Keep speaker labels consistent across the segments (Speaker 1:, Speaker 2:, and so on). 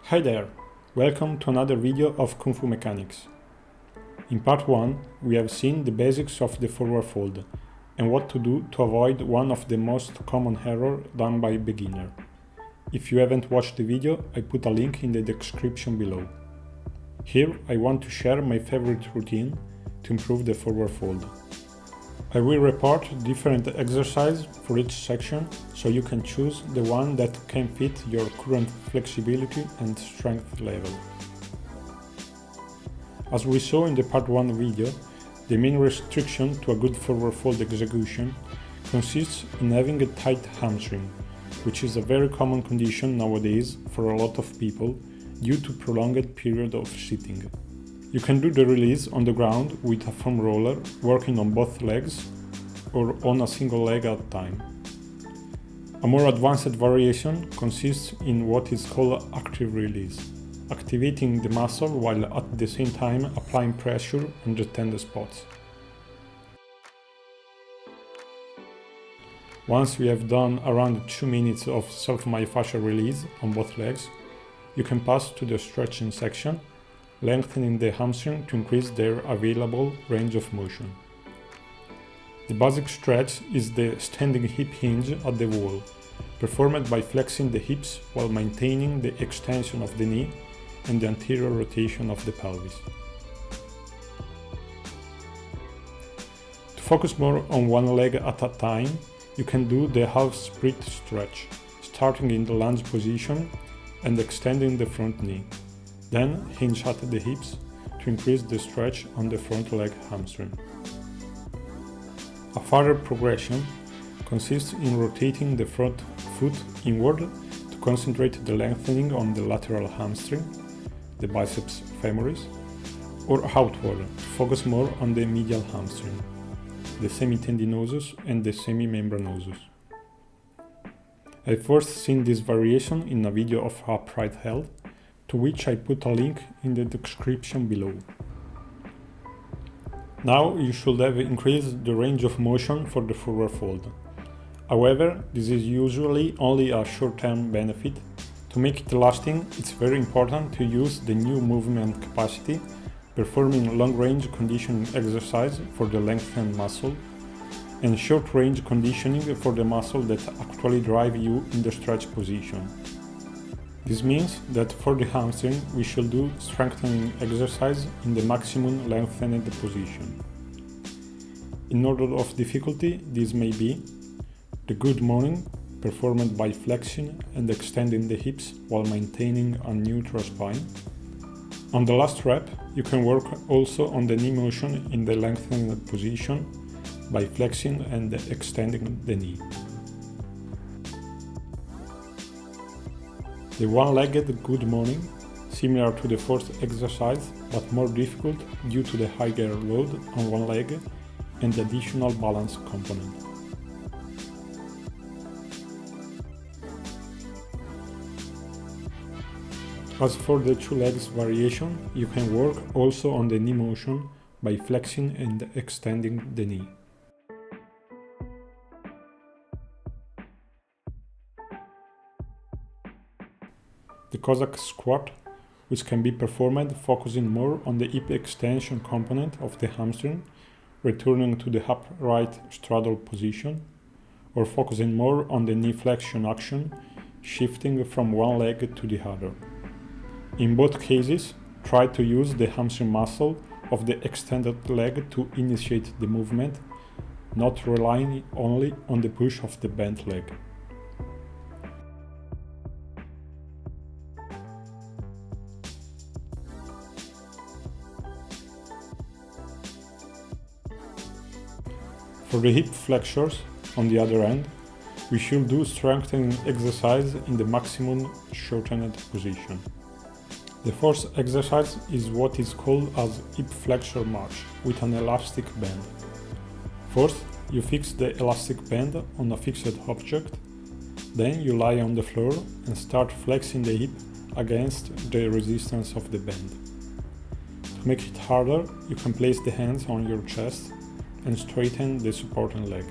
Speaker 1: Hi there, welcome to another video of Kung Fu Mechanics. In part 1 we have seen the basics of the forward fold and what to do to avoid one of the most common errors done by beginners. If you haven't watched the video, I put a link in the description below. Here I want to share my favorite routine to improve the forward fold. I will report different exercises for each section so you can choose the one that can fit your current flexibility and strength level. As we saw in the part 1 video, the main restriction to a good forward fold execution consists in having a tight hamstring, which is a very common condition nowadays for a lot of people due to prolonged period of sitting. You can do the release on the ground with a foam roller working on both legs or on a single leg at a time. A more advanced variation consists in what is called active release, activating the muscle while at the same time applying pressure on the tender spots. Once we have done around 2 minutes of self-myofascial release on both legs, you can pass to the stretching section, lengthening the hamstring to increase their available range of motion. The basic stretch is the standing hip hinge at the wall, performed by flexing the hips while maintaining the extension of the knee and the anterior rotation of the pelvis. To focus more on one leg at a time, you can do the half split stretch, starting in the lunge position and extending the front knee. Then hinge at the hips to increase the stretch on the front leg hamstring. A further progression consists in rotating the front foot inward to concentrate the lengthening on the lateral hamstring, the biceps femoris, or outward to focus more on the medial hamstring, the semitendinosus and the semimembranosus. I've first seen this variation in a video of upright held, to which I put a link in the description below. Now you should have increased the range of motion for the forward fold. However, this is usually only a short-term benefit. To make it lasting, it's very important to use the new movement capacity, performing long-range conditioning exercise for the lengthened muscle, and short-range conditioning for the muscle that actually drive you in the stretch position. This means that for the hamstring we should do strengthening exercise in the maximum lengthened position. In order of difficulty, this may be the good morning, performed by flexing and extending the hips while maintaining a neutral spine. On the last rep, you can work also on the knee motion in the lengthened position by flexing and extending the knee. The one-legged good morning, similar to the first exercise but more difficult due to the higher load on one leg and the additional balance component. As for the two legs variation, you can work also on the knee motion by flexing and extending the knee. The Cossack squat, which can be performed focusing more on the hip extension component of the hamstring, returning to the upright straddle position, or focusing more on the knee flexion action, shifting from one leg to the other. In both cases, try to use the hamstring muscle of the extended leg to initiate the movement, not relying only on the push of the bent leg. For the hip flexors, on the other hand, we should do strengthening exercise in the maximum shortened position. The first exercise is what is called as hip flexor march with an elastic band. First, you fix the elastic band on a fixed object, then you lie on the floor and start flexing the hip against the resistance of the band. To make it harder, you can place the hands on your chest and straighten the supporting leg.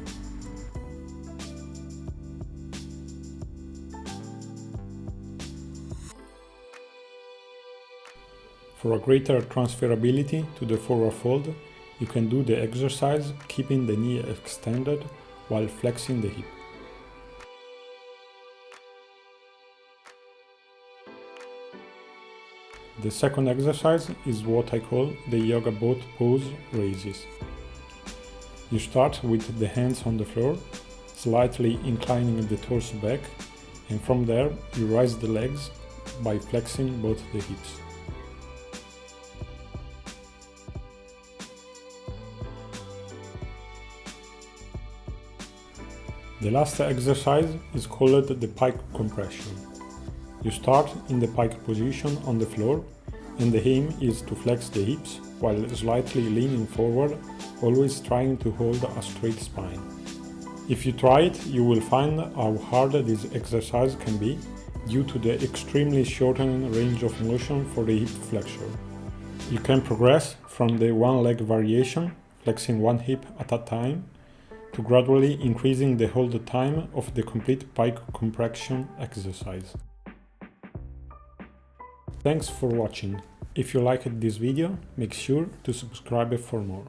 Speaker 1: For a greater transferability to the forward fold, you can do the exercise keeping the knee extended while flexing the hip. The second exercise is what I call the yoga boat pose raises. You start with the hands on the floor, slightly inclining the torso back, and from there you raise the legs by flexing both the hips. The last exercise is called the pike compression. You start in the pike position on the floor, and the aim is to flex the hips while slightly leaning forward, always trying to hold a straight spine. If you try it, you will find how hard this exercise can be due to the extremely shortened range of motion for the hip flexor. You can progress from the one leg variation, flexing one hip at a time, to gradually increasing the hold time of the complete pike compression exercise. Thanks for watching. If you liked this video, make sure to subscribe for more.